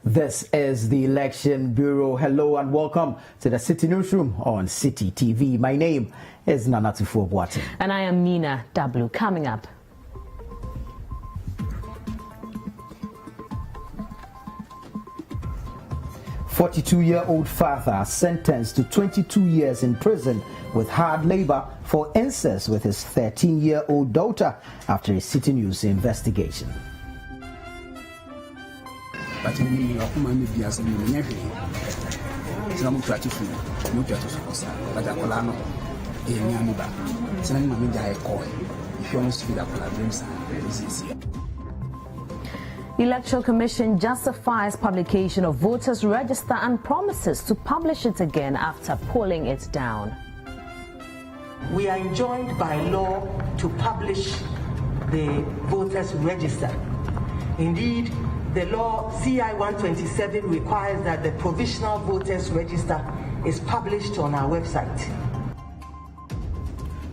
This is the Election Bureau. Hello and welcome to the Citi Newsroom on Citi TV. My name is Tuffuor Boateng. And I am Minna. Dablu. Coming up. "42-year-old father sentenced to 22 years in prison with hard labor for incest with his 13-year-old daughter after a Citi News investigation." But in the Bias and the Navy, some gratitude, no justice, but a colano, a Yamiba, sending my media call. If you want to be that collaborations, this is here. Electoral Commission justifies publication of voters' register and promises to publish it again after pulling it down. We are enjoined by law to publish the voters' register. Indeed, the law CI 127 requires that the provisional voters register is published on our website.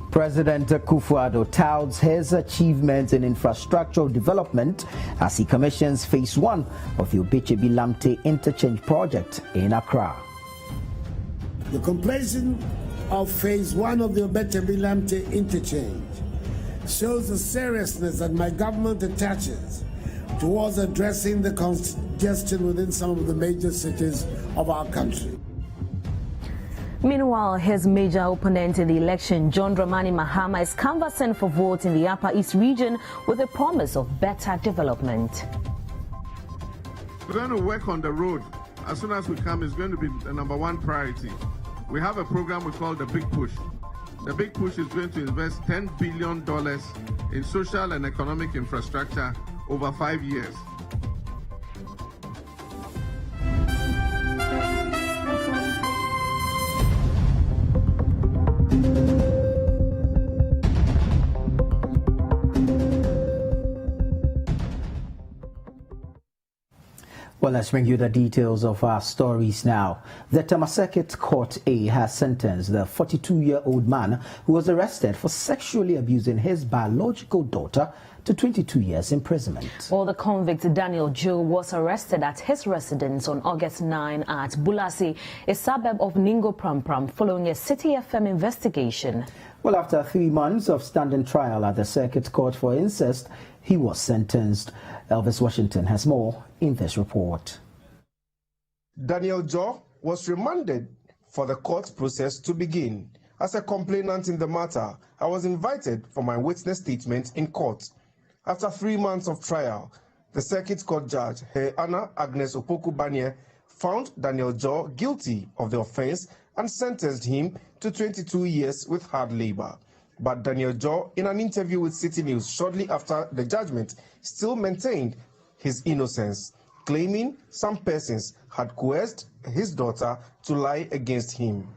President Tuffuor touts his achievements in infrastructural development as he commissions phase 1 of the Obechebi-Lamte interchange project in Accra. The completion of phase 1 of the Obechebi-Lamte interchange shows the seriousness that my government attaches towards addressing the congestion within some of the major cities of our country. Meanwhile, his major opponent in the election, John Dramani Mahama, is canvassing for vote in the Upper East region with a promise of better development. We're going to work on the road. As soon as we come, it's going to be the #1 priority. We have a program we call the Big Push. The Big Push is going to invest $10 billion in social and economic infrastructure over 5 years. Well, let's bring you the details of our stories now. The Tamasekit Court A has sentenced the 42-year-old man who was arrested for sexually abusing his biological daughter to 22 years imprisonment. Well, the convict Daniel Joe was arrested at his residence on August 9 at Bulasi, a suburb of Ningo Prampram, following a Citi FM investigation. Well, after 3 months of standing trial at the Circuit Court for incest, he was sentenced. Elvis Washington has more in this report. Daniel Joe was remanded for the court process to begin. As a complainant in the matter, I was invited for my witness statement in court. After 3 months of trial, the Circuit Court judge, Her Anna Agnes Opoku-Banye, found Daniel Joe guilty of the offense and sentenced him to 22 years with hard labor. But Daniel Joe, in an interview with Citi News shortly after the judgment, still maintained his innocence, claiming some persons had coerced his daughter to lie against him.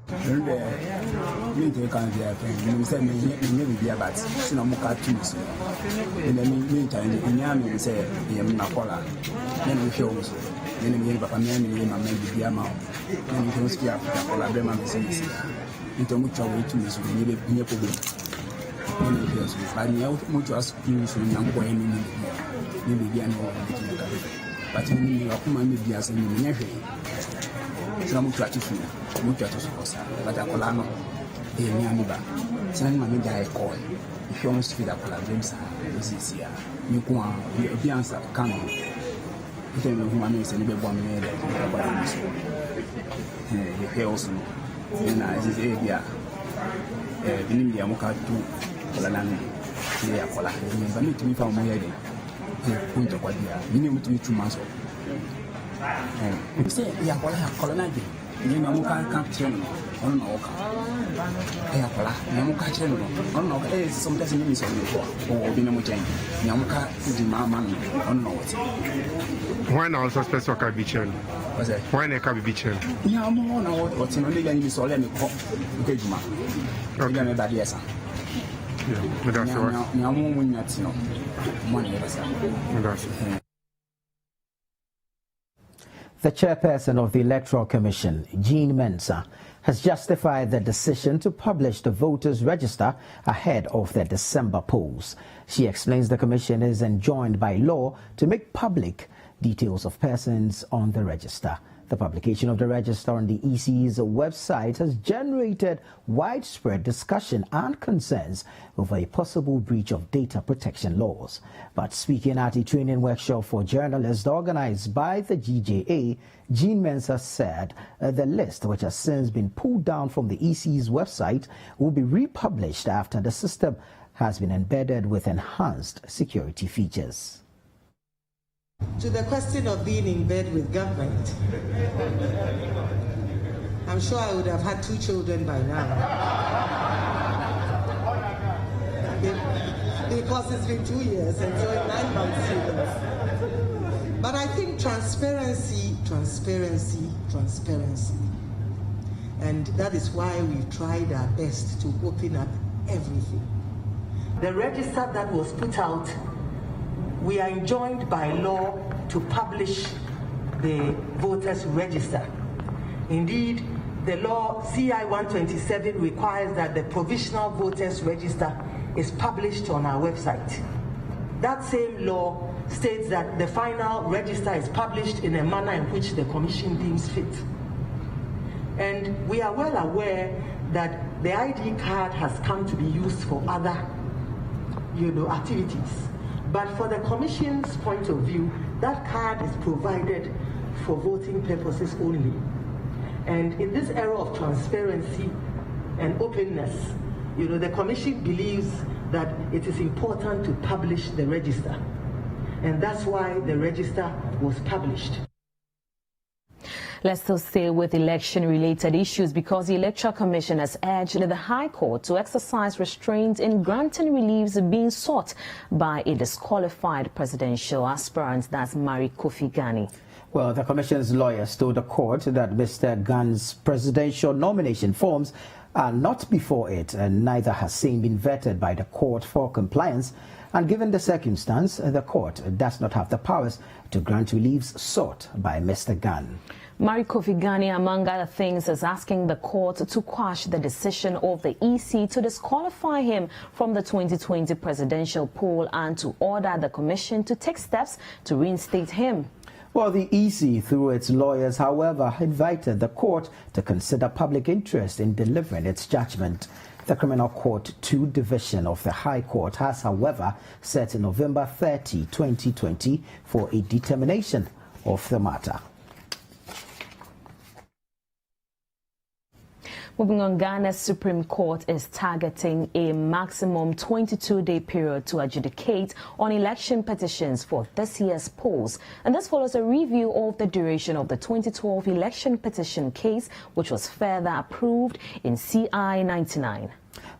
But in the Bias and the Navy, some gratitude, no justice, but a colano, a Yamiba, sending my media call. If you want to be that collaborations, this is here. You go on, be answer, come on. You can know human beings and be 1 minute about this. You hear also, and as is area, the Amoka to Colani, the Akola, but need to be found my head. Point of what you need to be 2 months old. You say, we are colonizing. You know, can't train on Oka. Ayakola, Yamuka train on Oka. Sometimes you miss on the or Binamujan. Yamuka is the man on North. Why not also special beaching? Why not be beaching? Yamu, no, what's in only when you saw them. Okay, everybody, yes. The chairperson of the Electoral Commission, Jean Mensah, has justified the decision to publish the voters' register ahead of the December polls. She explains the commission is enjoined by law to make public details of persons on the register. The publication of the register on the EC's website has generated widespread discussion and concerns over a possible breach of data protection laws. But speaking at a training workshop for journalists organized by the GJA, Jean Mensah said the list, which has since been pulled down from the EC's website, will be republished after the system has been embedded with enhanced security features. To the question of being in bed with government, I'm sure I would have had 2 children by now. Because it's been 2 years and so in 9 months. But I think transparency. And that is why we've tried our best to open up everything. The register that was put out, we are enjoined by law to publish the voters register. Indeed, the law CI 127 requires that the provisional voters register is published on our website. That same law states that the final register is published in a manner in which the Commission deems fit. And we are well aware that the ID card has come to be used for other, activities. But for the Commission's point of view, that card is provided for voting purposes only. And in this era of transparency and openness, the Commission believes that it is important to publish the register. And that's why the register was published. Let's still stay with election-related issues because the Electoral Commission has urged the High Court to exercise restraint in granting reliefs being sought by a disqualified presidential aspirant, that's Mary Kofi Ghani. Well, the Commission's lawyers told the court that Mr. Ghani's presidential nomination forms are not before it, and neither has same been vetted by the court for compliance. And given the circumstance, the court does not have the powers to grant reliefs sought by Mr. Ghani. Mary Kofi Ghani, among other things, is asking the court to quash the decision of the EC to disqualify him from the 2020 presidential poll and to order the Commission to take steps to reinstate him. Well, the EC, through its lawyers, however, invited the court to consider public interest in delivering its judgment. The Criminal Court 2 Division of the High Court has, however, set November 30, 2020 for a determination of the matter. Moving on, Ghana's Supreme Court is targeting a maximum 22-day period to adjudicate on election petitions for this year's polls. And this follows a review of the duration of the 2012 election petition case, which was further approved in CI 99.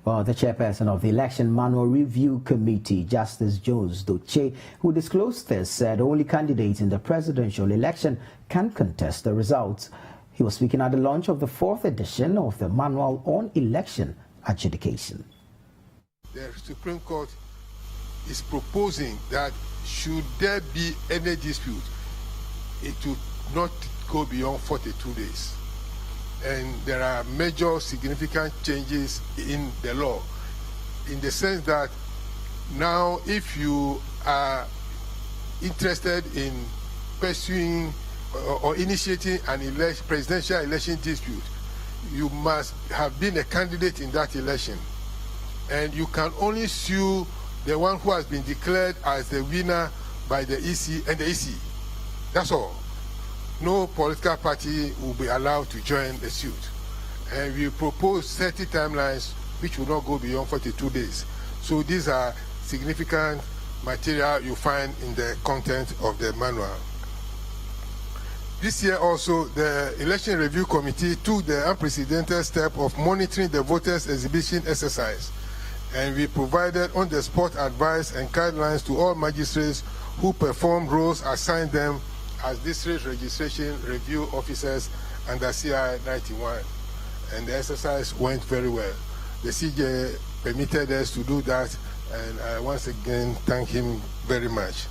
Well, the chairperson of the Election Manual Review Committee, Justice Jones Doche, who disclosed this, said only candidates in the presidential election can contest the results. He was speaking at the launch of the 4th edition of the Manual on Election Adjudication. The Supreme Court is proposing that should there be any dispute, it will not go beyond 42 days. And there are major significant changes in the law, in the sense that now if you are interested in pursuing or initiating an presidential election dispute, you must have been a candidate in that election. And you can only sue the one who has been declared as the winner by the EC and the EC. That's all. No political party will be allowed to join the suit. And we propose 30 timelines which will not go beyond 42 days. So these are significant material you find in the content of the manual. This year also, the Election Review Committee took the unprecedented step of monitoring the voters' exhibition exercise, and we provided on-the-spot advice and guidelines to all magistrates who performed roles assigned them as district registration review officers under CI 91. And the exercise went very well. The CJ permitted us to do that, and I once again thank him very much.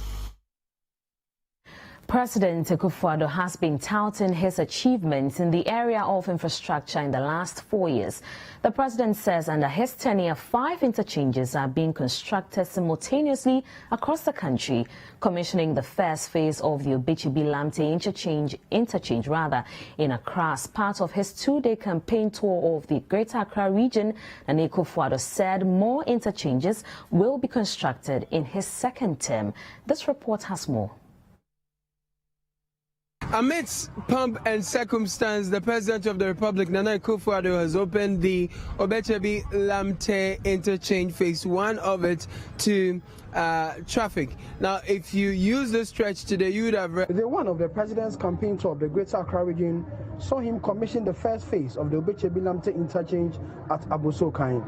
President Tuffuor has been touting his achievements in the area of infrastructure in the last 4 years. The president says under his tenure, 5 interchanges are being constructed simultaneously across the country, commissioning the first phase of the Obechebi-Lamte interchange in Accra as part of his 2-day campaign tour of the Greater Accra region. And Tuffuor said more interchanges will be constructed in his second term. This report has more. Amidst pomp and circumstance, the President of the Republic, Nana Tuffuor, has opened the Obechebi-Lamte interchange, phase 1 of it, to traffic. Now, if you use this stretch today, you would have read. The one of the President's campaign tour of the Greater Accra region saw him commission the first phase of the Obechebi-Lamte interchange at Abosokan.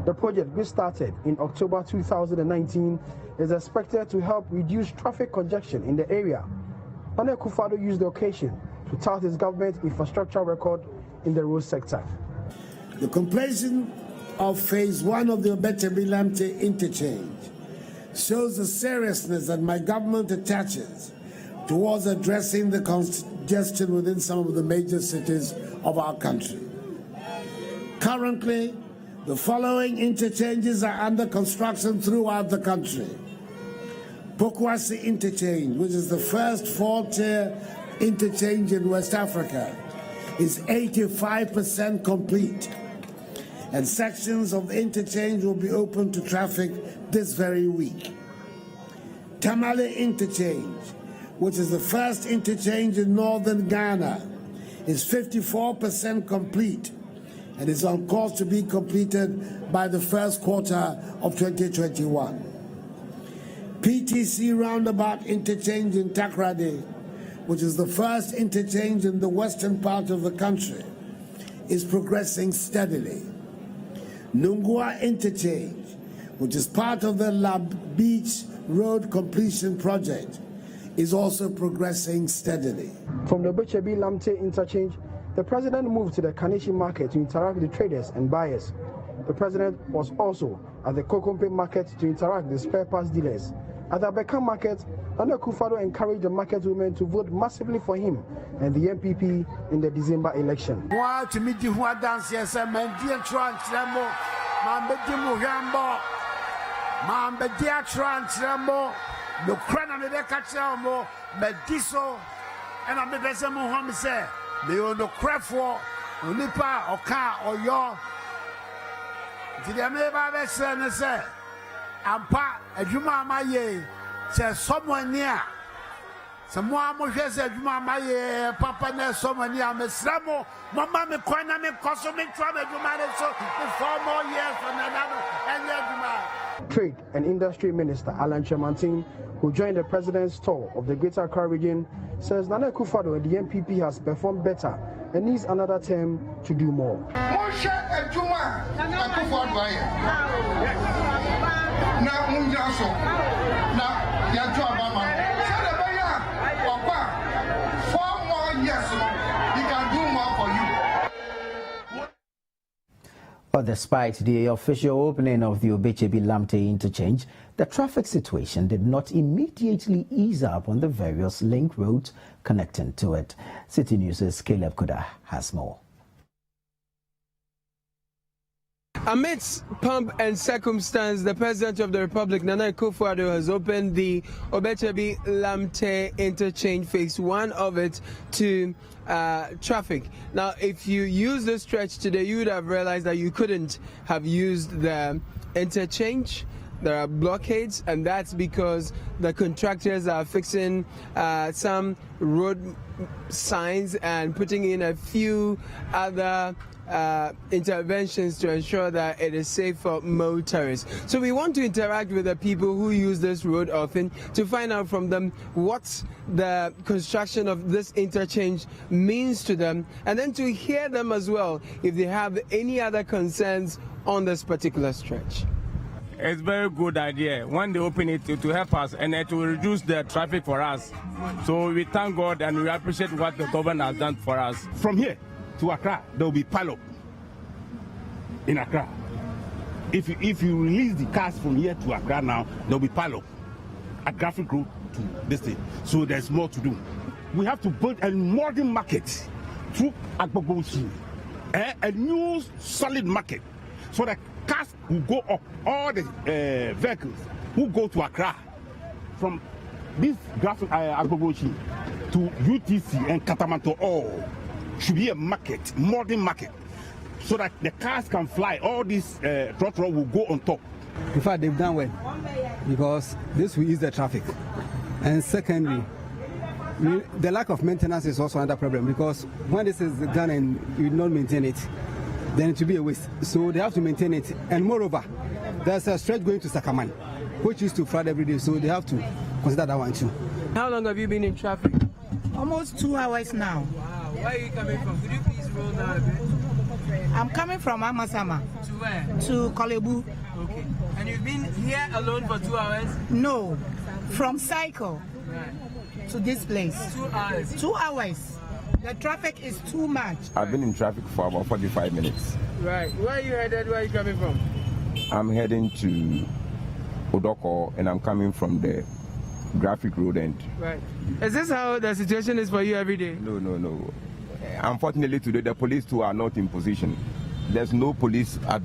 The project, which started in October 2019, is expected to help reduce traffic congestion in the area. Nana Tuffuor used the occasion to tout his government's infrastructure record in the road sector. The completion of phase 1 of the Obechebi-Lamte interchange shows the seriousness that my government attaches towards addressing the congestion within some of the major cities of our country. Currently, the following interchanges are under construction throughout the country. Pokwasi Interchange, which is the first 4-tier interchange in West Africa, is 85% complete, and sections of the interchange will be open to traffic this very week. Tamale Interchange, which is the first interchange in northern Ghana, is 54% complete and is on course to be completed by the first quarter of 2021. PTC Roundabout Interchange in Takrade, which is the first interchange in the western part of the country, is progressing steadily. Nungua Interchange, which is part of the Lab Beach Road completion project, is also progressing steadily. From the Obechebi-Lamte interchange, the president moved to the Kanishi market to interact with the traders and buyers. The president was also at the Kokompe market to interact with the spare parts dealers. At the Abeka market, Nana Tuffuor encouraged the market women to vote massively for him and the MPP in the December election. Ampa adwuma amaye se someone near some more said my papa na someone near mesramo mama me kwana me koso me twa adwuma so 4 more years for another and Trade and Industry Minister Alan Chemantin, who joined the president's tour of the Greater Accra region, says Nana Tuffuor and the MPP has performed better and needs another term to do more. But despite the official opening of the Obechebi-Lamte interchange, the traffic situation did not immediately ease up on the various link roads connecting to it. Citi News' Caleb Kuda has more. Amidst pomp and circumstance, the President of the Republic, Nana Tuffuor, has opened the Obechebi-Lamte interchange, phase 1 of it, to traffic. Now, if you use this stretch today, you would have realized that you couldn't have used the interchange. There are blockades, and that's because the contractors are fixing some road signs and putting in a few other interventions to ensure that it is safe for motorists. So we want to interact with the people who use this road often to find out from them what the construction of this interchange means to them, and then to hear them as well if they have any other concerns on this particular stretch. It's a very good idea when they open it to help us, and it will reduce the traffic for us. So we thank God and we appreciate what the government has done for us. From here to Accra, there will be pile-up in Accra. If you release the cars from here to Accra now, there will be pile-up at Graphic Road to this thing. So there's more to do. We have to build a modern market through Agbogoshi, a new solid market, so that cars will go up. All the vehicles who go to Accra from this Agbogoshi to UTC and Katamanto, all should be a market, modern market, so that the cars can fly. All these trotro will go on top. In fact, they've done well because this will ease the traffic. And secondly, the lack of maintenance is also another problem, because when this is done and you don't maintain it, then it will be a waste. So they have to maintain it. And moreover, there's a stretch going to Sakaman, which used to flood every day. So they have to consider that one too. How long have you been in traffic? Almost 2 hours now. Wow. Where are you coming from? Could you please roll down a bit? I'm coming from Amasama. To where? To Kolebu. Okay. And you've been here alone for 2 hours? No. From Cycle. Right. To this place. 2 hours. 2 hours. The traffic is too much. I've been in traffic for about 45 minutes. Right. Where are you headed? Where are you coming from? I'm heading to Odoko, and I'm coming from the Graphic Road end. Right. Is this how the situation is for you every day? No. Unfortunately, today the police too are not in position. There's no police at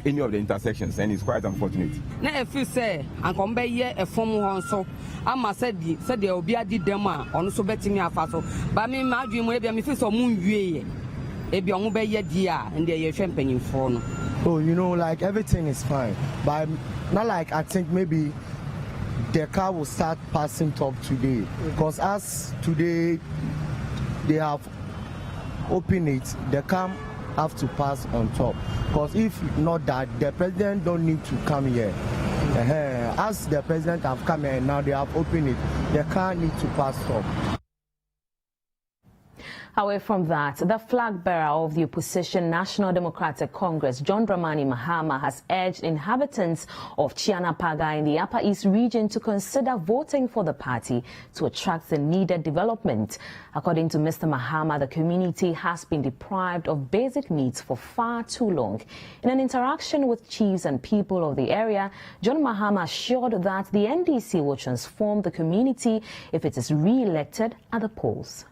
any of the intersections, and it's quite unfortunate. Na efi say ankombe ye efom ho so ama said the obi adi dem a ono so betimi afa so ba me ma adwen mo e bia me fi so mu nwie e bia omo be ye di a and ye hwe mpanyimfo no. Oh, you know, like everything is fine, but not like I think maybe the car will start passing top today, because as today they have opened it, the car have to pass on top, because if not that, the president don't need to come here. As the president have come here now, they have opened it, the car need to pass top. Away from that, the flag bearer of the opposition National Democratic Congress, John Dramani Mahama, has urged inhabitants of Chianapaga in the Upper East region to consider voting for the party to attract the needed development. According to Mr. Mahama, the community has been deprived of basic needs for far too long. In an interaction with chiefs and people of the area, John Mahama assured that the NDC will transform the community if it is re-elected at the polls.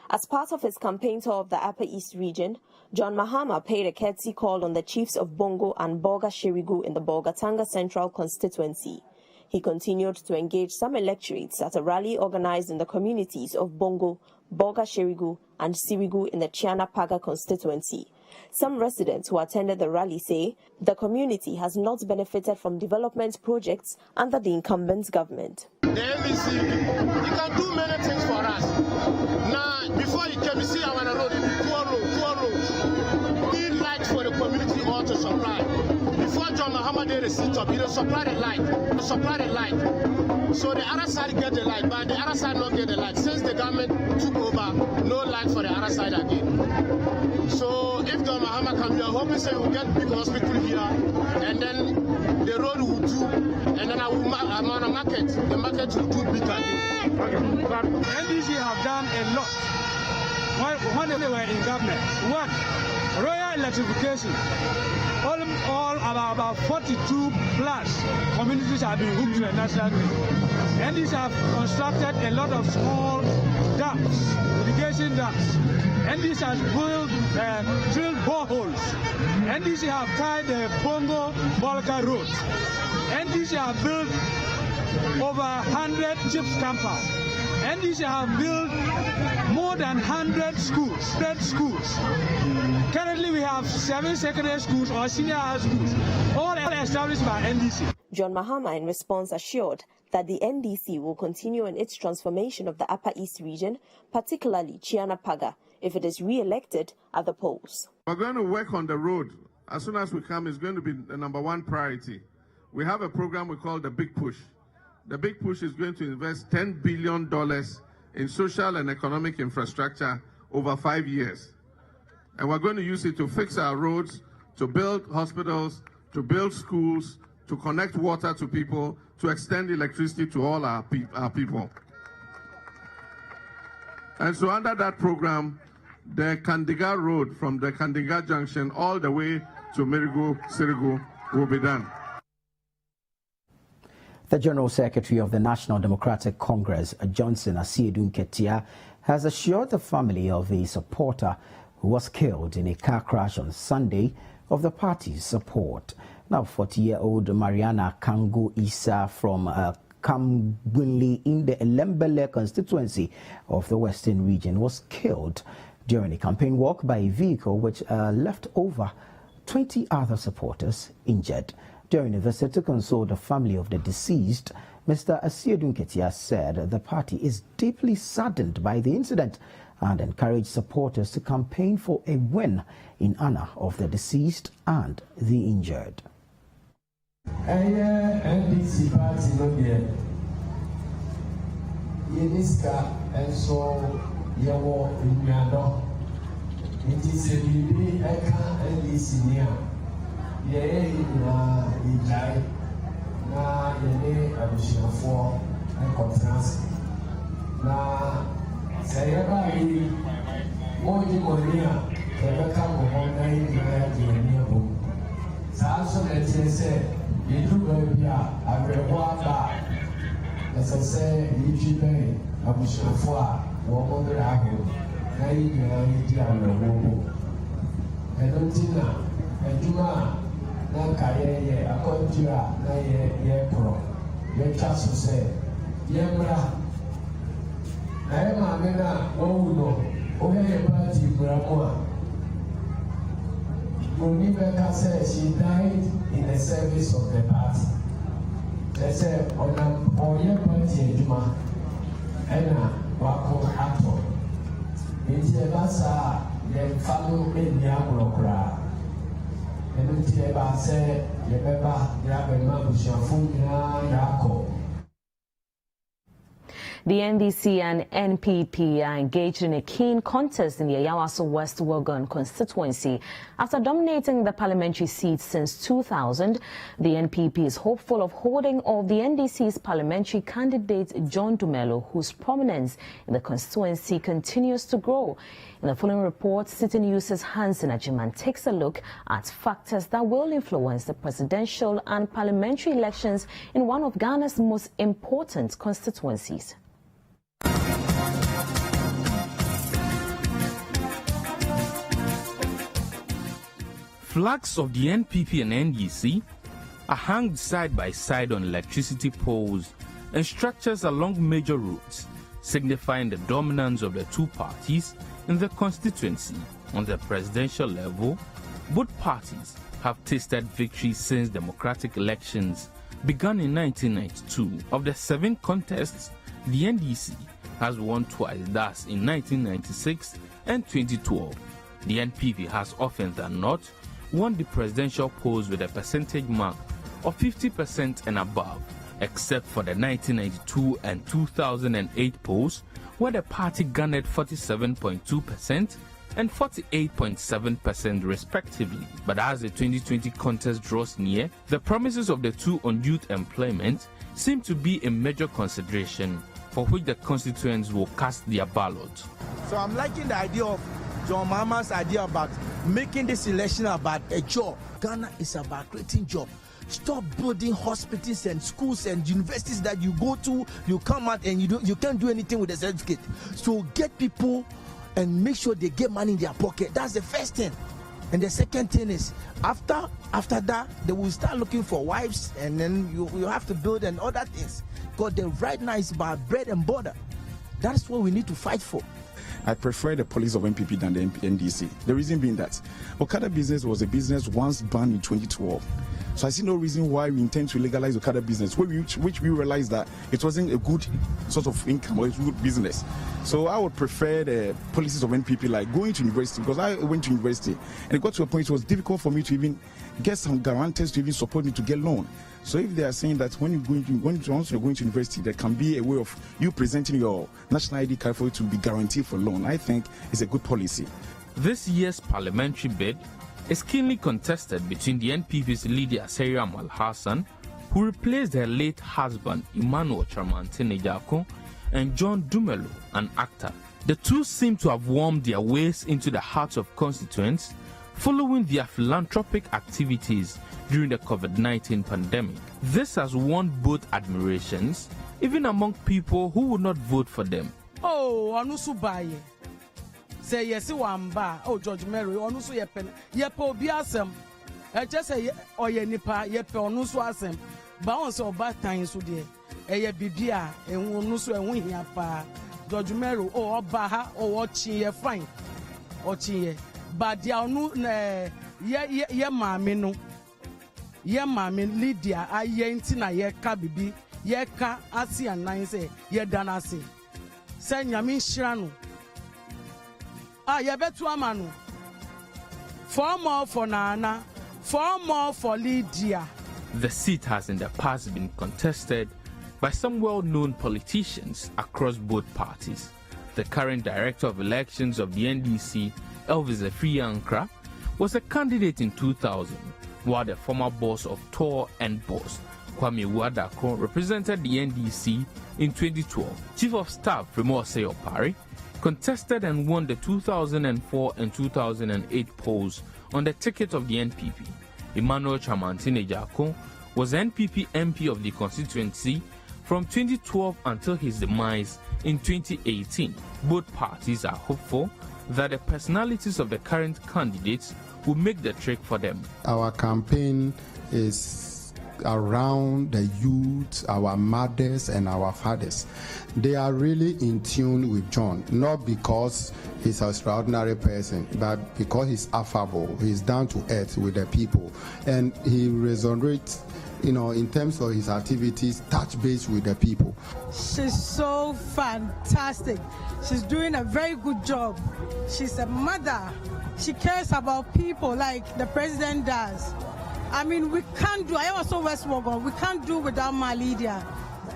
As part of his campaign tour of the Upper East region, John Mahama paid a courtesy call on the chiefs of Bongo and Bolga Shirigu in the Bolgatanga Central constituency. He continued to engage some electorates at a rally organized in the communities of Bongo, Bolga Shirigu and Sirigu in the Chianapaga constituency. Some residents who attended the rally say the community has not benefited from development projects under the incumbent government. The NDC, you can do many things for us. Now, before you came, you see our road, Tuffuor road. We need light for the community all to supply. Before John Mahama did the sit up, he supplied the light. So the other side get the light, but the other side not get the light. Since the government took over, no light for the other side again. So if John Mahama come here, hoping say we'll get big hospital here, and then the road will do, and then I'm on a market, the market will do big again. Okay, but NDC have done a lot when they were in government. One, royal electrification. All about 42 plus communities have been hooked to the national grid. NDC have constructed a lot of small dams, irrigation dams. NDC has drilled boreholes. NDC have tied the Bongo Bolka road. NDC have built over 100 chips compound. NDC have built more than 100 schools, Currently we have 7 secondary schools or senior high schools, all established by NDC. John Mahama in response assured that the NDC will continue in its transformation of the Upper East region, particularly Chianapaga, if it is re-elected at the polls. We're going to work on the road. As soon as we come, it's going to be the #1 priority. We have a program we call the Big Push. The Big Push is going to invest $10 billion in social and economic infrastructure over 5 years. And we're going to use it to fix our roads, to build hospitals, to build schools, to connect water to people, to extend electricity to all our people. And so under that program, the Kandiga Road from the Kandiga Junction all the way to Mirigu, Sirigu will be done. The General Secretary of the National Democratic Congress, Johnson Asiedu Nketia, has assured the family of a supporter who was killed in a car crash on Sunday of the party's support. Now, 40-year-old Mariana Kango Isa from Kambwinli in the Elembele constituency of the Western region was killed during a campaign walk by a vehicle which left over 20 other supporters injured. During a visit to console the family of the deceased, Mr. Asiedu Nketia said the party is deeply saddened by the incident and encouraged supporters to campaign for a win in honor of the deceased and the injured. NDC party no there. Yeniska and so yawo inyado. It is a baby eka NDC near. Ye na ijai na yene abushiafo and conference na sayaba yi moji monia kebeka mo na yi na yene bo. Sa so na say you do baby a rewa ba as I say you ji be abushiafo a wo mo dra aho na yi na yi di awo enontina ejuma na kaye akonjira na ye pro ye chaso se ye bra na e ma me na wo no o he party bra mo Monibeka said she died in the service of the party. They said on your party ejuma ena wako ato nti e ba sa ye falo e ni akurokura. The NDC and NPP are engaged in a keen contest in the Ayawaso West constituency. After dominating the parliamentary seat since 2000, the NPP is hopeful of holding off the NDC's parliamentary candidate John Dumelo, whose prominence in the constituency continues to grow. In the following report, Citi News' Hansen Ajiman takes a look at factors that will influence the presidential and parliamentary elections in one of Ghana's most important constituencies. Flags of the NPP and NDC are hung side by side on electricity poles and structures along major roads, signifying the dominance of the two parties in the constituency. On the presidential level, both parties have tasted victory since democratic elections began in 1992. Of the 7 contests, the NDC has won twice, thus in 1996 and 2012. The NPP has often than not won the presidential polls with a percentage mark of 50% and above, except for the 1992 and 2008 polls, where the party garnered 47.2% and 48.7% respectively. But as the 2020 contest draws near, the promises of the two on youth employment seem to be a major consideration for which the constituents will cast their ballot. So I'm liking the idea of John Mahama's idea about making this election about a job. Ghana is about creating jobs. Stop building hospitals and schools and universities that you go to, you come out and you can't do anything with the certificate. So get people and make sure they get money in their pocket. That's the first thing. And the second thing is after that they will start looking for wives, and then you have to build and other things. Because the right now is about bread and butter. That's what we need to fight for. I prefer the policy of NPP than the NDC. The reason being that Okada business was a business once banned in 2012. So I see no reason why we intend to legalize Okada business, which we realized that it wasn't a good sort of income or a good business. So I would prefer the policies of NPP, like going to university, because I went to university and it got to a point it was difficult for me to even get some guarantors to even support me to get loan. So if they are saying that once you're going to university, there can be a way of you presenting your national ID card for you to be guaranteed for loan, I think it's a good policy. This year's parliamentary bid is keenly contested between the NPP's leader Sarah Mal Hassan, who replaced her late husband Emmanuel Charmantine Nejako, and John Dumelo, an actor. The two seem to have wormed their ways into the hearts of constituents following their philanthropic activities during the COVID-19 pandemic. This has won both admirations, even among people who would not vote for them. Oh, Onusu Baye. Say yes, Wamba. Oh, George Mary, Onusu Yepen. Yepo Biasem. I just say, oh, Nipa, Yepe Onusu Asem. Bounce or bad times with ye. Eye Bibia, and Onusu and Winyapa. George Mary, oh, Baha, or watching ye fine. Watching ye. But the Onu, ye mamino. Ye mamin Lydia, I yentina ye kabibi, ye ka asi and nine say, ye danasi. Send Yamin Shranu. Ah, ye bet to Amanu. 4 more for Nana, 4 more for Lydia. The seat has in the past been contested by some well-known politicians across both parties. The current director of elections of the NDC, Elvis Afriyankra, was a candidate in 2000, while the former boss of Tor and Boss, Kwame Wadako, represented the NDC in 2012. Chief of Staff Remo Osei-Opare contested and won the 2004 and 2008 polls on the ticket of the NPP. Emmanuel Chamantine Jako was NPP MP of the constituency from 2012 until his demise in 2018. Both parties are hopeful that the personalities of the current candidates will make the trick for them. Our campaign is around the youth, our mothers and our fathers. They are really in tune with John, not because he's an extraordinary person, but because he's affable, he's down to earth with the people, and he resonates, in terms of his activities, touch base with the people. She's so fantastic. She's doing a very good job. She's a mother. She cares about people like the president does. I mean, we can't do, Ayawaso West, we can't do without my Lydia.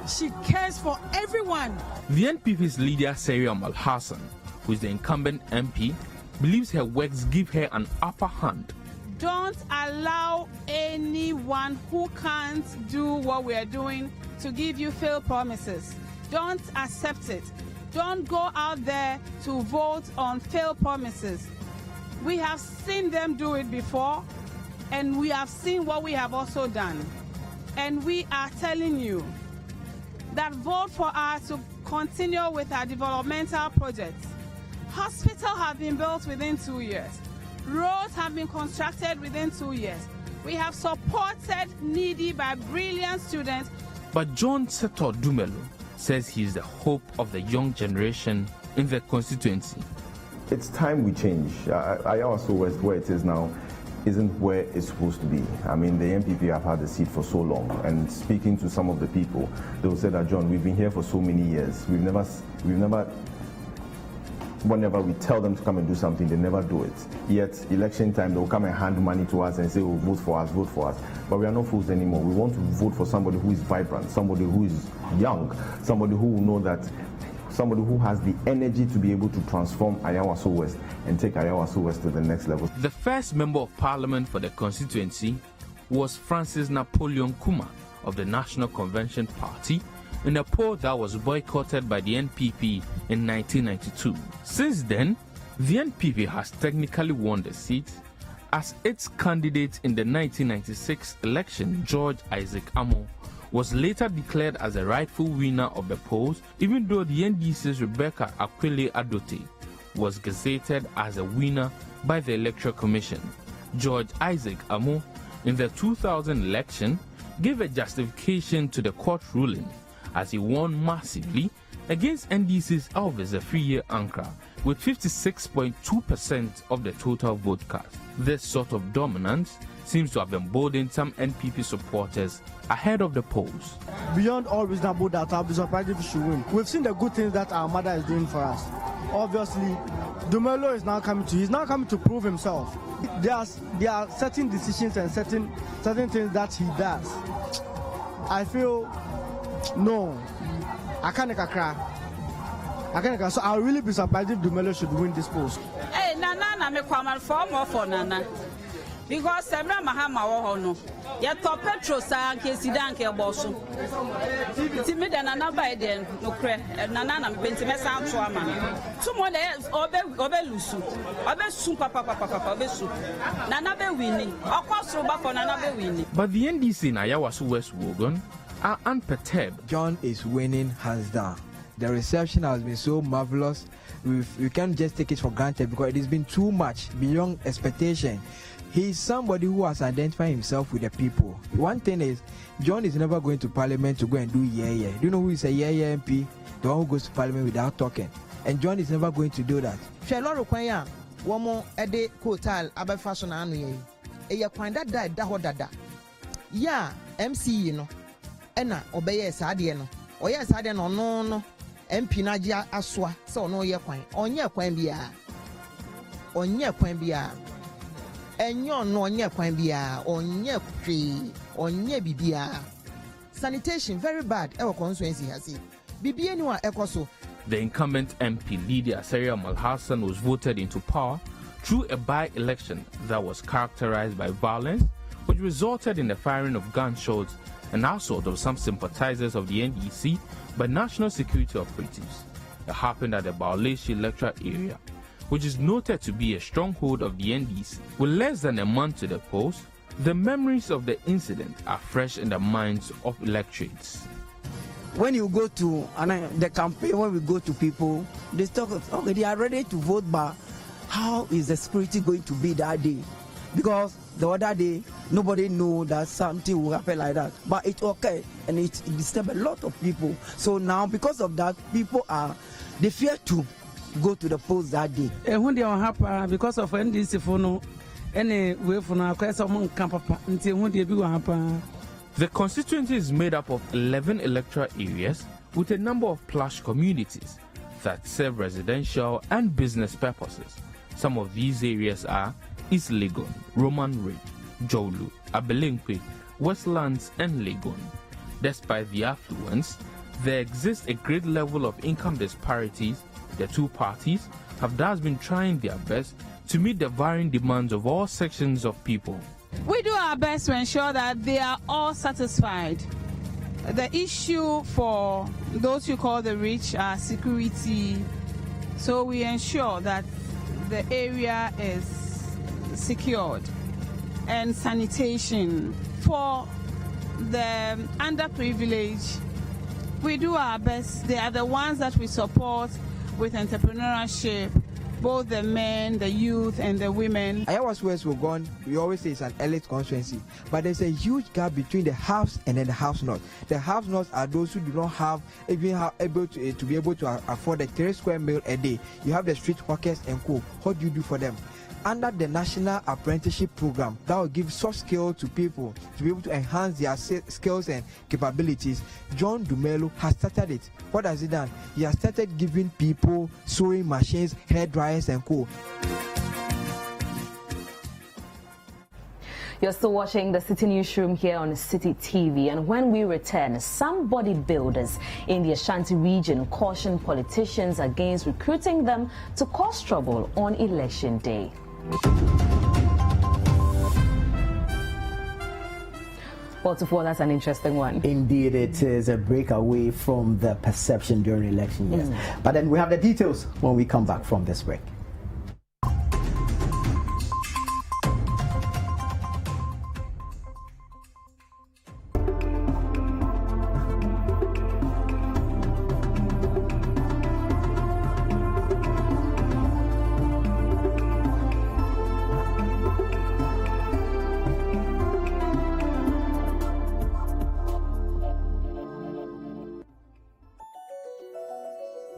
She cares for everyone. The NPP's leader, Seria Malhassan, who is the incumbent MP, believes her works give her an upper hand. Don't allow anyone who can't do what we are doing to give you failed promises. Don't accept it. Don't go out there to vote on failed promises. We have seen them do it before, and we have seen what we have also done. And we are telling you that vote for us to continue with our developmental projects. Hospitals have been built within 2 years. Roads have been constructed within 2 years. We have supported needy by brilliant students. But John Seto Dumelo says he is the hope of the young generation in the constituency. It's time we change. Ayawaso West, where it is now, isn't where it's supposed to be. I mean, the MPP have had the seat for so long, and speaking to some of the people, they will say that, John, we've been here for so many years. Whenever we tell them to come and do something, they never do it. Yet, election time, they'll come and hand money to us and say, oh, vote for us, vote for us. But we are not fools anymore. We want to vote for somebody who is vibrant, somebody who is young, somebody who will know that, somebody who has the energy to be able to transform Ayawaso West and take Ayawaso West to the next level. The first member of parliament for the constituency was Francis Napoleon Kuma of the National Convention Party, in a poll that was boycotted by the NPP in 1992. Since then, the NPP has technically won the seat, as its candidate in the 1996 election, George Isaac Amo, was later declared as the rightful winner of the polls, even though the NDC's Rebecca Akwele Adote was gazetted as a winner by the Electoral Commission. George Isaac Amo, in the 2000 election, gave a justification to the court ruling, as he won massively against NDC's Elvis Afriyankra with 56.2% of the total vote cast. This sort of dominance seems to have emboldened some NPP supporters ahead of the polls. Beyond all reasonable doubt, I'll be surprised if we should win. We've seen the good things that our mother is doing for us. Obviously, Dumelo is now coming to prove himself. There are certain decisions and certain things that he does. I feel, no, I can't cry. So I'll really be surprised if Dumelo should win this post. Hey, Nana, me come for more for Nana. Because Mahama Ya to petro sa nke sidan ke boso. Ti me da nana ba den no kre nana na penti me san to ama. Tu mo le obe lusu. Obe su papa obe su. Nana be wini. Okosro ba for nana be wini. But the NDC in Ayawaso West Wogan are unperturbed. John is winning hands down. The reception has been so marvelous. We can't just take it for granted because it has been too much, beyond expectation. He's somebody who has identified himself with the people. One thing is, John is never going to Parliament to go and do yeah. Do you know who is a yeah MP? The one who goes to Parliament without talking. And John is never going to do that. Sheloro kwanya, womo ede kotal abe fashion anu ye. Eya kwanda da hodada. Ya MC no. Ena obeye sade no. Oye sade no no. MP na ji aswa se ono ye kwan. Onye kwan bia. Onye kwan bia. Enyo no onye kwan bia. Onye kwe. Onye bibia. Sanitation very bad. Ewo constituency hasi. Bibia ni wa ekoso. The incumbent MP Lydia Asaria Malhassan was voted into power through a by-election that was characterized by violence, which resulted in the firing of gunshots and assault of some sympathizers of the NDC by national security operatives. It happened at the Baoleshi electoral area, which is noted to be a stronghold of the NDC. With less than a month to the polls, the memories of the incident are fresh in the minds of electorates. When you go to the campaign, when we go to people, they talk, okay, they are ready to vote, but how is the security going to be that day? Because the other day, nobody knew that something will happen like that. But it's okay, and it disturbs a lot of people. So now, because of that, people they fear to go to the polls that day. And when they are happy, because of NDC for any way for now, the constituency is made up of 11 electoral areas with a number of plush communities that serve residential and business purposes. Some of these areas are East Legon, Roman Ridge, Jolu, Abelinkwe, Westlands, and Legon. Despite the affluence, there exists a great level of income disparities. The two parties have thus been trying their best to meet the varying demands of all sections of people. We do our best to ensure that they are all satisfied. The issue for those you call the rich are security, so we ensure that the area is secured, and sanitation. For the underprivileged, we do our best. They are the ones that we support with entrepreneurship, both the men, the youth, and the women. Ayawaso West Wogan, we always say it's an elite constituency, but there's a huge gap between the haves and then the have not. The have not are those who do not have able to be able to afford a 3 square meal a day. You have the street hawkers and co. What do you do for them? Under the National Apprenticeship Program, that will give soft skills to people to be able to enhance their skills and capabilities. John Dumelo has started it. What has he done? He has started giving people sewing machines, hair dryers, and co. You're still watching the Citi Newsroom here on Citi TV, and when we return, some bodybuilders in the Ashanti region caution politicians against recruiting them to cause trouble on election day. Well, Tuffuor, that's an interesting one. Indeed, it is a breakaway from the perception during election years. But then we have the details when we come back from this break.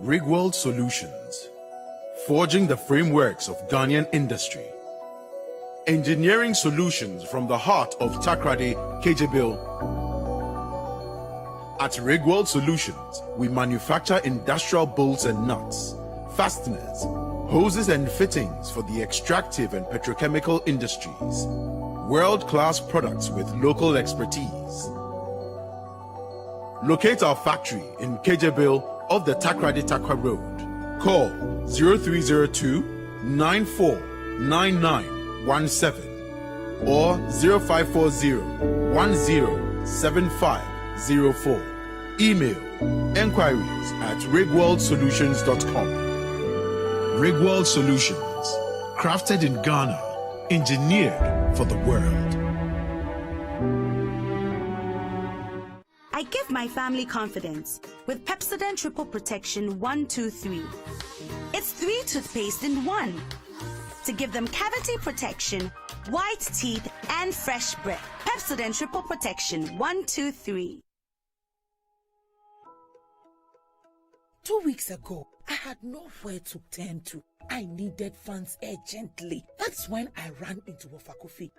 Rigworld Solutions, forging the frameworks of Ghanaian industry. Engineering solutions from the heart of Takrade, Kejebil. At Rigworld Solutions, we manufacture industrial bolts and nuts, fasteners, hoses and fittings for the extractive and petrochemical industries. World-class products with local expertise. Locate our factory in Kejebil of the Takrade Takwa Road. Call 0302 949917 or 0540-107504. Email enquiries@rigworldsolutions.com. Rigworld Solutions, crafted in Ghana, engineered for the world. I give my family confidence with Pepsodent Triple Protection 123. It's 3 toothpaste in 1 to give them cavity protection, white teeth, and fresh breath. Pepsodent Triple Protection 123. 2 weeks ago, I had nowhere to turn to. I needed funds urgently. That's when I ran into Wafakofi.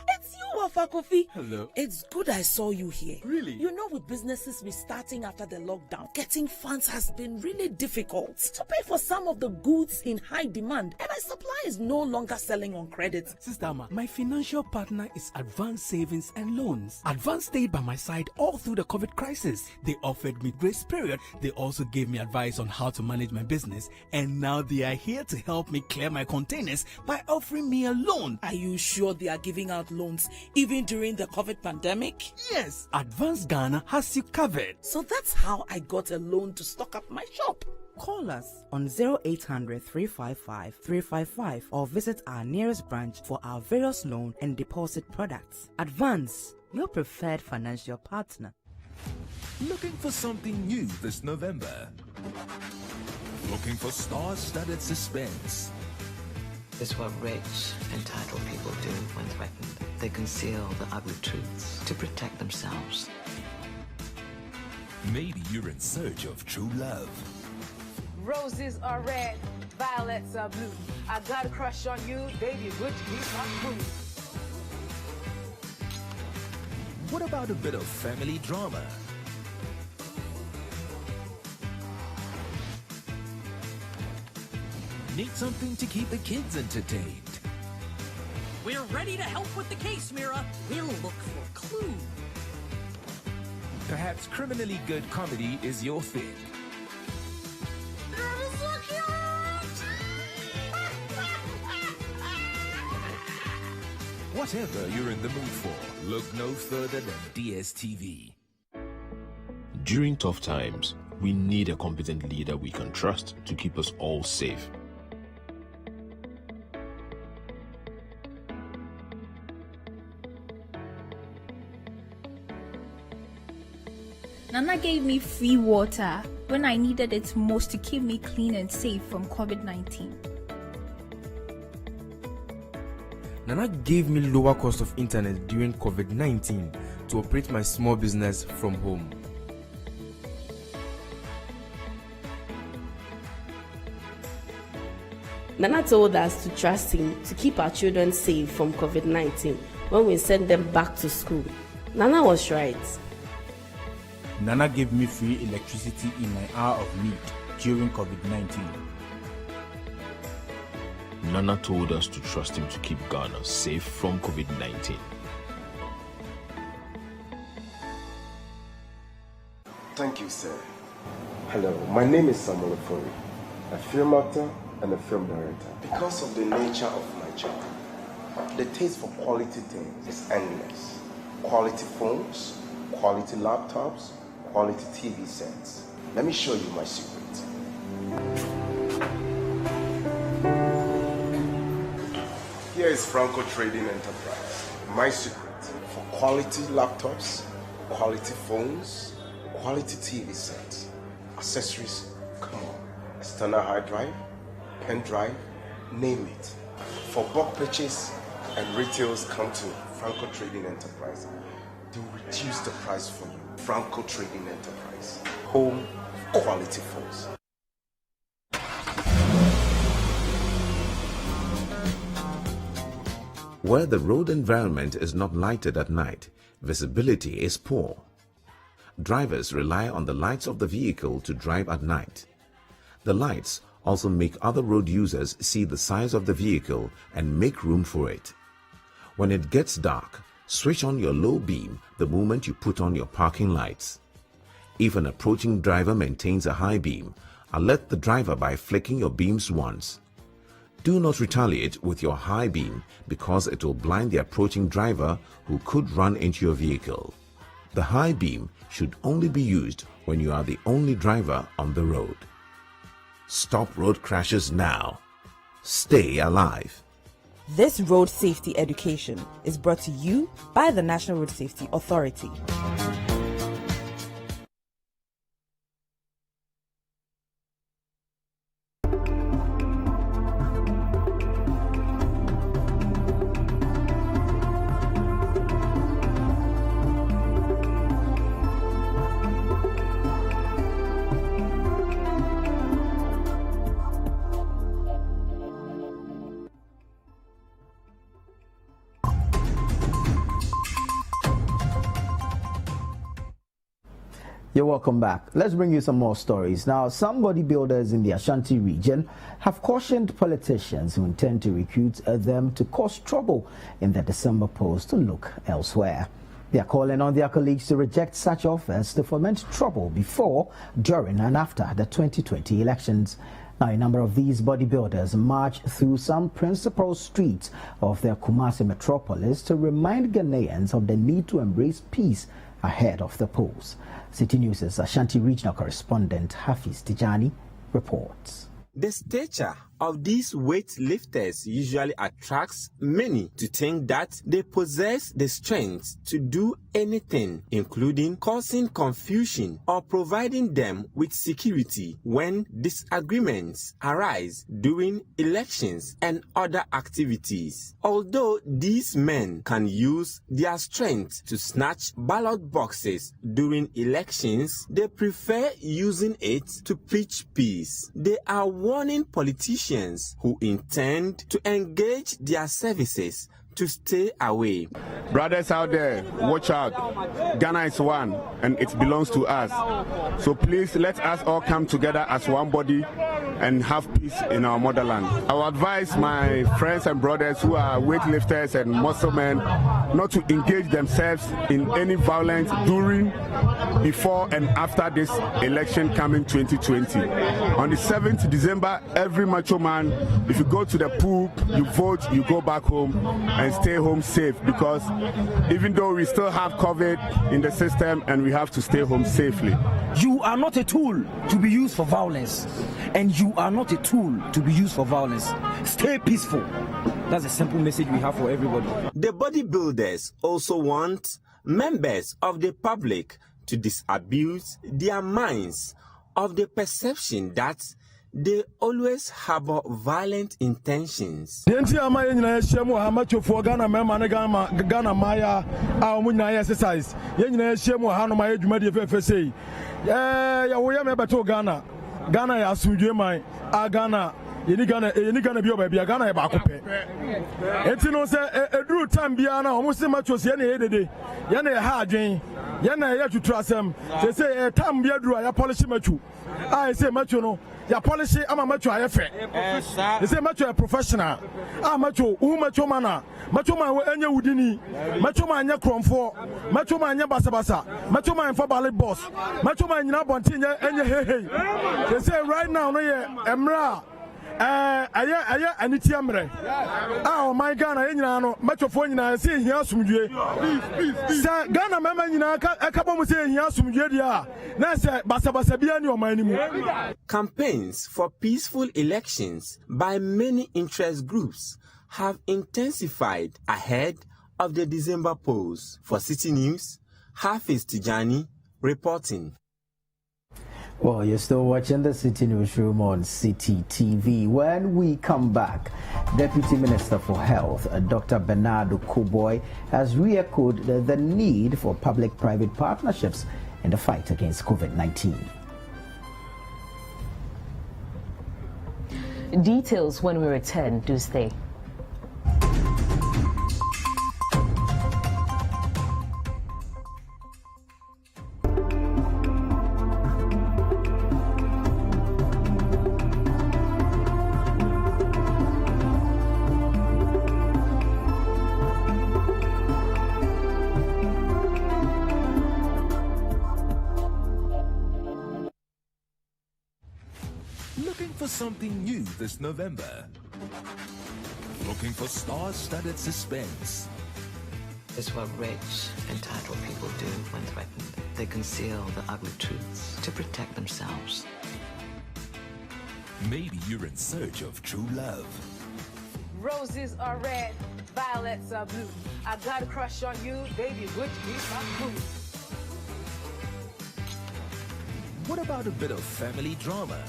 It's you, Wafakofi. Hello. It's good I saw you here. Really? You know, with businesses restarting after the lockdown, getting funds has been really difficult to pay for some of the goods in high demand, and my supply is no longer selling on credit. Sister Ama, my financial partner is Advanced Savings and Loans. Advanced stayed by my side all through the COVID crisis. They offered me grace period. They also gave me advice on how to manage my business, and now they are here to help me clear my containers by offering me a loan. Are you sure they are giving out loans even during the COVID pandemic? Yes, Advanced Ghana has you covered. So that's how I got a loan to stock up my shop. Call us on 0800 355 355 or visit our nearest branch for our various loan and deposit products. Advance, your preferred financial partner. Looking for something new this November? Looking for star-studded suspense? It's what rich, entitled people do when threatened. They conceal the ugly truths to protect themselves. Maybe you're in search of true love. Roses are red, violets are blue. I got a crush on you, baby, would you be my boo? What about a bit of family drama? Need something to keep the kids entertained? We're ready to help with the case, Mira. We'll look for clues. Perhaps criminally good comedy is your thing. Whatever you're in the mood for, look no further than DSTV. During tough times, we need a competent leader we can trust to keep us all safe. Nana gave me free water when I needed it most to keep me clean and safe from COVID-19. Nana gave me lower cost of internet during COVID-19 to operate my small business from home. Nana told us to trust him to keep our children safe from COVID-19 when we sent them back to school. Nana was right. Nana gave me free electricity in my hour of need during COVID-19. Nana told us to trust him to keep Ghana safe from COVID-19. Thank you, sir. Hello, my name is Samuel Ofori, a film actor and a film director. Because of the nature of my job, the taste for quality things is endless. Quality phones, quality laptops, quality TV sets. Let me show you my secret. Here is Franco Trading Enterprise. My secret for quality laptops, quality phones, quality TV sets, accessories, come on, external hard drive, pen drive, name it. For bulk purchase and retails, come to Franco Trading Enterprise. They'll reduce the price for you. Franco Trading Enterprise. Home quality phones. Where the road environment is not lighted at night, visibility is poor. Drivers rely on the lights of the vehicle to drive at night. The lights also make other road users see the size of the vehicle and make room for it. When it gets dark, switch on your low beam the moment you put on your parking lights. If an approaching driver maintains a high beam, alert the driver by flicking your beams once. Do not retaliate with your high beam because it will blind the approaching driver who could run into your vehicle. The high beam should only be used when you are the only driver on the road. Stop road crashes now. Stay alive. This road safety education is brought to you by the National Road Safety Authority. You're welcome back. Let's bring you some more stories. Now, some bodybuilders in the Ashanti region have cautioned politicians who intend to recruit them to cause trouble in the December polls to look elsewhere. They are calling on their colleagues to reject such offers to foment trouble before, during and after the 2020 elections. Now, a number of these bodybuilders marched through some principal streets of their Kumasi metropolis to remind Ghanaians of the need to embrace peace ahead of the polls. Citi News' Ashanti regional correspondent Hafiz Tijani reports. The stature of these weightlifters usually attracts many to think that they possess the strength to do anything, including causing confusion or providing them with security when disagreements arise during elections and other activities. Although these men can use their strength to snatch ballot boxes during elections, they prefer using it to preach peace. They are warning politicians who intend to engage their services to stay away. Brothers out there, watch out. Ghana is one and it belongs to us. So please let us all come together as one body and have peace in our motherland. I will advise my friends and brothers who are weightlifters and muscle men not to engage themselves in any violence during, before and after this election coming 2020. On the 7th December, every macho man, if you go to the pool, you vote, you go back home and stay home safe, because even though we still have COVID in the system and we have to stay home safely. You are not a tool to be used for violence, and you are not a tool to be used for violence. Stay peaceful. That's a simple message we have for everybody. The bodybuilders also want members of the public to disabuse their minds of the perception that they always harbor violent intentions. Ghana ya asundwe man a Ghana yeni Ghana bi oba Ghana e ba kope enti no se eduru time bia na omo se machos ye na edede ye na ha adwen ye na ye tutu asem se time bia duru ya polish machu I say machu no ya polish ama machu ayefe they say machu a professional machu machu mana machu man enye wudini machu man anya kromfo machu man anya basabasa machu man for ballet boss machu man nyina bonti enye hey they say right now no ye emra aya aniti amre oh my Ghana nyina no machofo nyina say hia asumdue say Ghana mama nyina aka bomu say hia asumdue dia na say basabasa bia ni omani mu. Campaigns for peaceful elections by many interest groups have intensified ahead of the December polls. For Citi News, Hafiz Tijani reporting. Well, you're still watching the Citi Newsroom on Citi TV. When we come back, Deputy Minister for Health, Dr. Bernardo Koboy, has re-echoed the need for public-private partnerships in the fight against COVID-19. Details when we return. Do stay. Looking for something new this November? Looking for star-studded suspense? It's what rich, entitled people do when threatened. They conceal the ugly truths to protect themselves. Maybe you're in search of true love. Roses are red, violets are blue. I got a crush on you, baby, would you be my boo? What about a bit of family drama?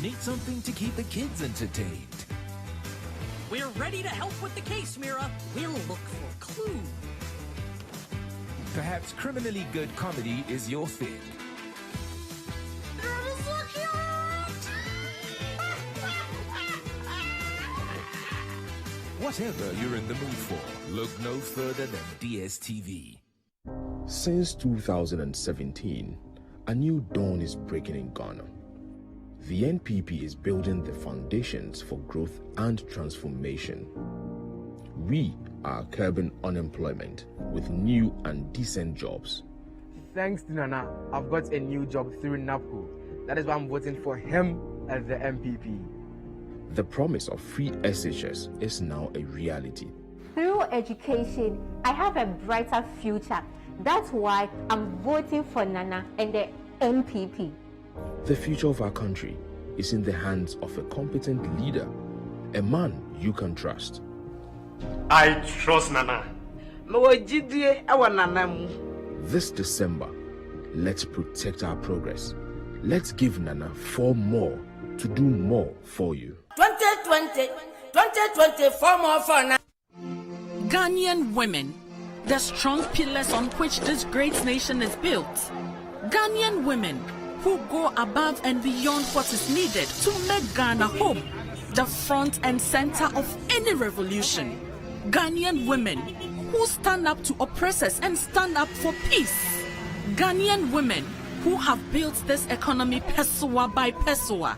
Need something to keep the kids entertained? We're ready to help with the case, Mira. We'll look for clues. Perhaps criminally good comedy is your thing. Whatever you're in the mood for, look no further than DSTV. Since 2017, a new dawn is breaking in Ghana. The NPP is building the foundations for growth and transformation. We are curbing unemployment with new and decent jobs. Thanks to Nana, I've got a new job through NAPCO. That is why I'm voting for him as the MPP. The promise of free SHS is now a reality. Through education, I have a brighter future. That's why I'm voting for Nana and the MPP. The future of our country is in the hands of a competent leader, a man you can trust. I trust Nana. This December, let's protect our progress. Let's give Nana 4 more to do more for you. 2020, 4 more for Nana. Ghanaian women, the strong pillars on which this great nation is built. Ghanaian women who go above and beyond what is needed to make Ghana home, the front and center of any revolution. Ghanaian women who stand up to oppressors and stand up for peace. Ghanaian women who have built this economy pessoa by pessoa.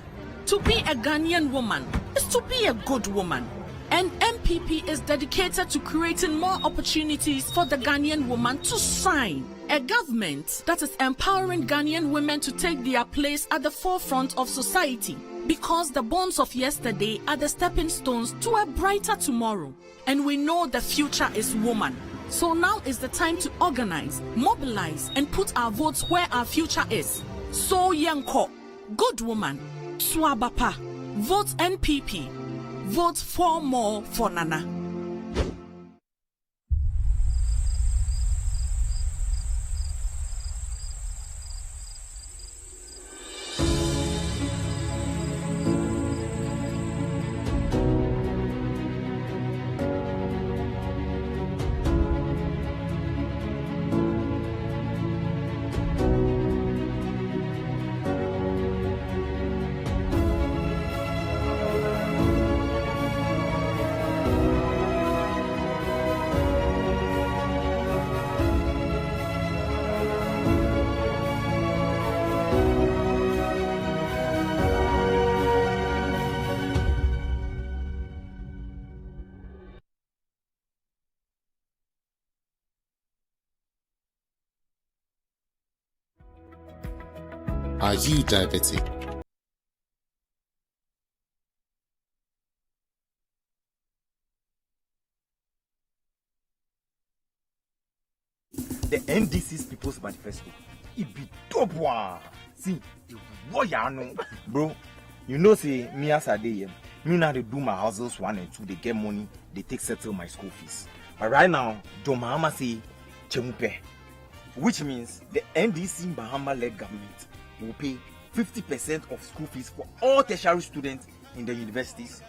To be a Ghanaian woman is to be a good woman. And MPP is dedicated to creating more opportunities for the Ghanaian woman to shine. A government that is empowering Ghanaian women to take their place at the forefront of society. Because the bonds of yesterday are the stepping stones to a brighter tomorrow. And we know the future is woman. So now is the time to organize, mobilize, and put our votes where our future is. So Yanko, good woman, Swabapa, vote NPP, vote 4 more for Nana. Are you diabetic? The NDC's People's Manifesto. It be top one. See, the warrior no. Bro, you know say me as a day, me now they do my houses 1 and 2, they get money, they take settle my school fees. But right now, John Mahama say chemupe, which means the NDC Mahama-led government will pay 50% of school fees for all tertiary students in the universities,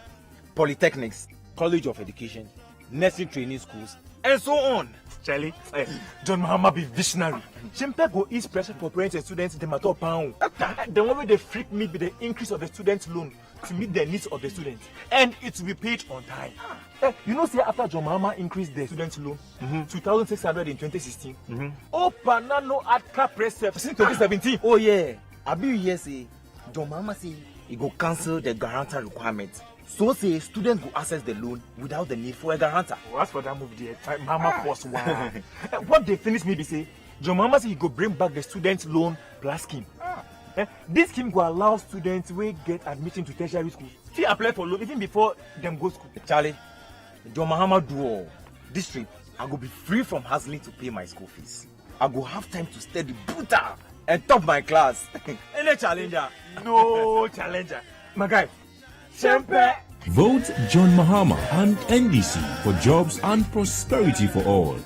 polytechnics, college of education, nursing training schools, and so on. Charlie, John Mahama be visionary. Chimpe go ease pressure for parents and students in the matter of pound. The way they freak me be the increase of the student loan to meet the needs of the students, and it will be paid on time. You know, say after John Mahama increased the student loan 2,600 in 2016. Oh, Panano at cap press since 2017. Oh yeah, I be here say John Mahama say he go cancel the guarantor requirement. So say students go access the loan without the need for a guarantor. Oh, as for that move there, Mahama force one. What they finish me be say, John Mahama say he go bring back the student loan plus scheme. This scheme will allow students who get admission to tertiary school to apply for loan even before them go school. Charlie, John Mahama do all. This trip, I go be free from hassling to pay my school fees. I go have time to study brutal and top my class. Any challenger? No challenger. My guy, Sempe. Vote John Mahama and NDC for jobs and prosperity for all.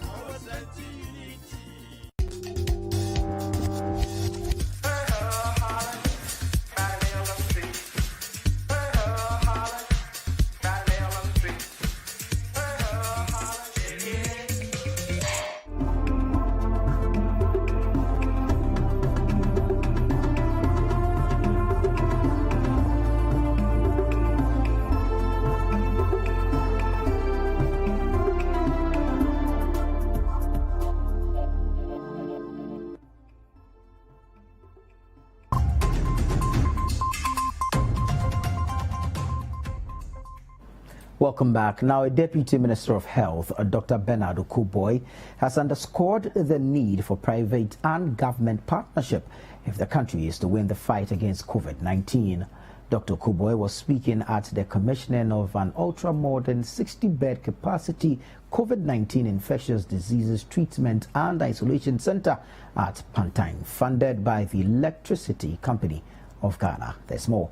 Welcome back. Now, a Deputy Minister of Health, Dr. Bernard Okuboy, has underscored the need for private and government partnership if the country is to win the fight against COVID-19. Dr. Okuboy was speaking at the commissioning of an ultra-modern 60-bed capacity COVID-19 infectious diseases treatment and isolation center at Boateng, funded by the Electricity Company of Ghana. There's more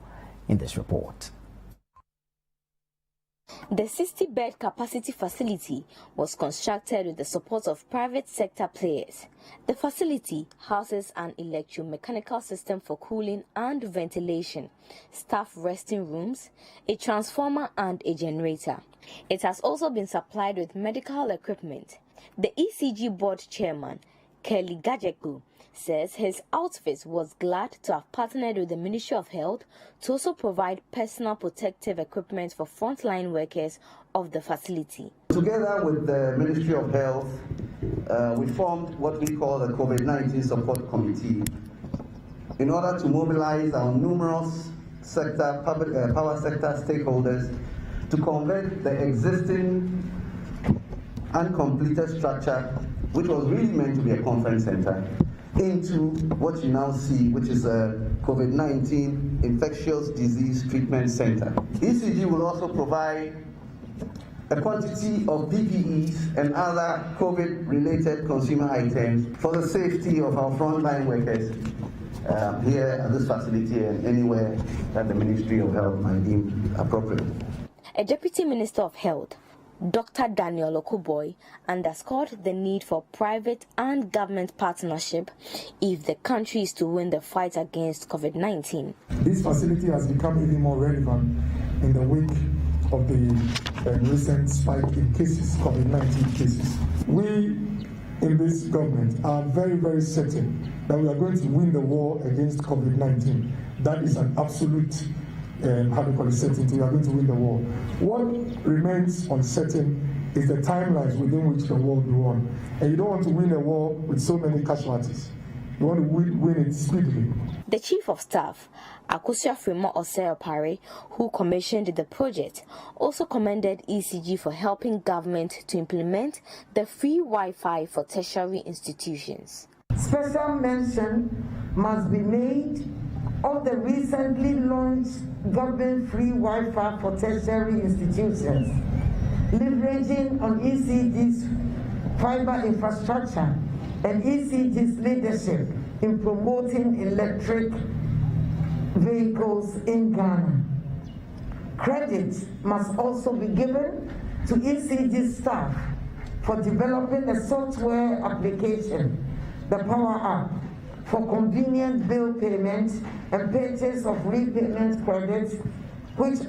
in this report. The 60-bed capacity facility was constructed with the support of private sector players. The facility houses an electromechanical system for cooling and ventilation, staff resting rooms, a transformer and a generator. It has also been supplied with medical equipment. The ECG board chairman, Kelly Gajeku, says his outfit was glad to have partnered with the Ministry of Health to also provide personal protective equipment for frontline workers of the facility. Together with the Ministry of Health, we formed what we call the COVID-19 Support Committee in order to mobilize our numerous sector, power sector stakeholders to convert the existing uncompleted structure, which was really meant to be a conference center, into what you now see, which is a COVID-19 infectious disease treatment center. ECG will also provide a quantity of PPEs and other COVID-related consumer items for the safety of our frontline workers here at this facility and anywhere that the Ministry of Health might deem appropriate. A Deputy Minister of Health, Dr. Daniel Okuboy, underscored the need for private and government partnership if the country is to win the fight against COVID-19. This facility has become even more relevant in the wake of the recent spike in cases, COVID-19 cases. We in this government are very, very certain that we are going to win the war against COVID-19. That is an absolute certainty. We are going to win the war. What remains uncertain is the timelines within which the war will be won. And you don't want to win a war with so many casualties. You want to win it speedily. The Chief of Staff, Akosua Fremo Oseo-Pare, who commissioned the project, also commended ECG for helping government to implement the free Wi-Fi for tertiary institutions. Special mention must be made of the recently launched government-free Wi-Fi for tertiary institutions, leveraging on ECG's fiber infrastructure and ECG's leadership in promoting electric vehicles in Ghana. Credit must also be given to ECG staff for developing a software application, the Power App, for convenient bill payment and purchase of repayment credits, which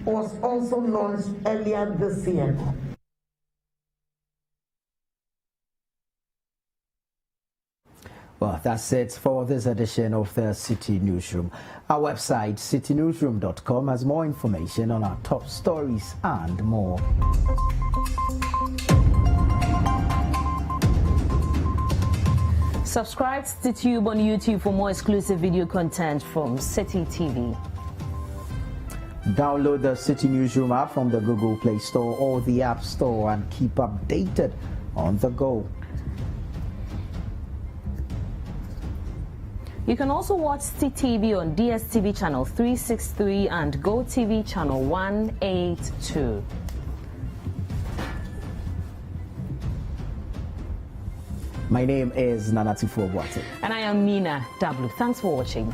was also launched earlier this year. Well, that's it for this edition of the Citi Newsroom. Our website, citinewsroom.com, has more information on our top stories and more. Subscribe to Citi Tube on YouTube for more exclusive video content from Citi TV. Download the Citi Newsroom app from the Google Play Store or the App Store and keep updated on the go. You can also watch Citi TV on DSTV channel 363 and Go TV channel 182. My name is Tuffuor Boateng. And I am Minna Dablu. Thanks for watching.